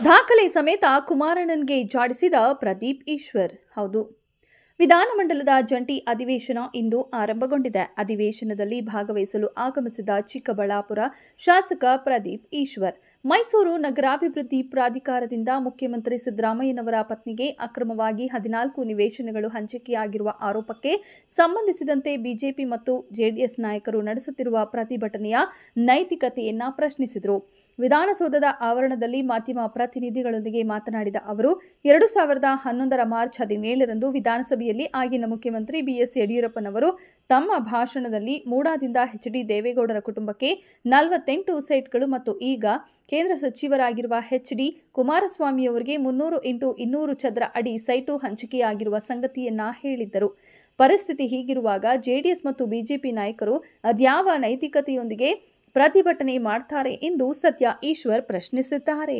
ದಾಖಲೆ ಸಮೇತ ಕುಮಾರಣ್ಣನ್ಗೆ ಜಾಡಿಸಿದ ಪ್ರದೀಪ್ ಈಶ್ವರ್. ಹೌದು, ವಿಧಾನಮಂಡಲದ ಜಂಟಿ ಅಧಿವೇಶನ ಇಂದು ಆರಂಭಗೊಂಡಿದೆ. ಅಧಿವೇಶನದಲ್ಲಿ ಭಾಗವಹಿಸಲು ಆಗಮಿಸಿದ ಚಿಕ್ಕಬಳ್ಳಾಪುರ ಶಾಸಕ ಪ್ರದೀಪ್ ಈಶ್ವರ್, ಮೈಸೂರು ನಗರಾಭಿವೃದ್ಧಿ ಪ್ರಾಧಿಕಾರದಿಂದ ಮುಖ್ಯಮಂತ್ರಿ ಸಿದ್ದರಾಮಯ್ಯನವರ ಪತ್ನಿಗೆ ಅಕ್ರಮವಾಗಿ 14 ನಿವೇಶನಗಳು ಹಂಚಿಕೆಯಾಗಿರುವ ಆರೋಪಕ್ಕೆ ಸಂಬಂಧಿಸಿದಂತೆ ಬಿಜೆಪಿ ಮತ್ತು ಜೆಡಿಎಸ್ ನಾಯಕರು ನಡೆಸುತ್ತಿರುವ ಪ್ರತಿಭಟನೆಯ ನೈತಿಕತೆಯನ್ನ ಪ್ರಶ್ನಿಸಿದರು. ವಿಧಾನಸೌಧದ ಆವರಣದಲ್ಲಿ ಮಾಧ್ಯಮ ಪ್ರತಿನಿಧಿಗಳೊಂದಿಗೆ ಮಾತನಾಡಿದ ಅವರು, 2011 ಮಾರ್ಚ್ 17ರಂದು ವಿಧಾನಸಭೆಯಲ್ಲಿ ಆಗಿನ ಮುಖ್ಯಮಂತ್ರಿ ಬಿಎಸ್ ಯಡಿಯೂರಪ್ಪನವರು ತಮ್ಮ ಭಾಷಣದಲ್ಲಿ ಮೂಡಾದಿಂದ ಎಚ್.ಡಿ. ದೇವೇಗೌಡರ ಕುಟುಂಬಕ್ಕೆ 48 ಸೈಟ್ಗಳು ಮತ್ತು ಈಗ ಕೇಂದ್ರ ಸಚಿವರಾಗಿರುವ ಎಚ್.ಡಿ. ಕುಮಾರಸ್ವಾಮಿಯವರಿಗೆ 300x200 ಚದರ ಅಡಿ ಸೈಟು ಹಂಚಿಕೆಯಾಗಿರುವ ಸಂಗತಿಯನ್ನ ಹೇಳಿದ್ದರು. ಪರಿಸ್ಥಿತಿ ಹೀಗಿರುವಾಗ ಜೆಡಿಎಸ್ ಮತ್ತು ಬಿಜೆಪಿ ನಾಯಕರು ಅದ್ಯಾವ ನೈತಿಕತೆಯೊಂದಿಗೆ ಪ್ರತಿಭಟನೆ ಮಾಡ್ತಾರೆ ಎಂದು ಸತ್ಯ ಈಶ್ವರ್ ಪ್ರಶ್ನಿಸಿದ್ದಾರೆ.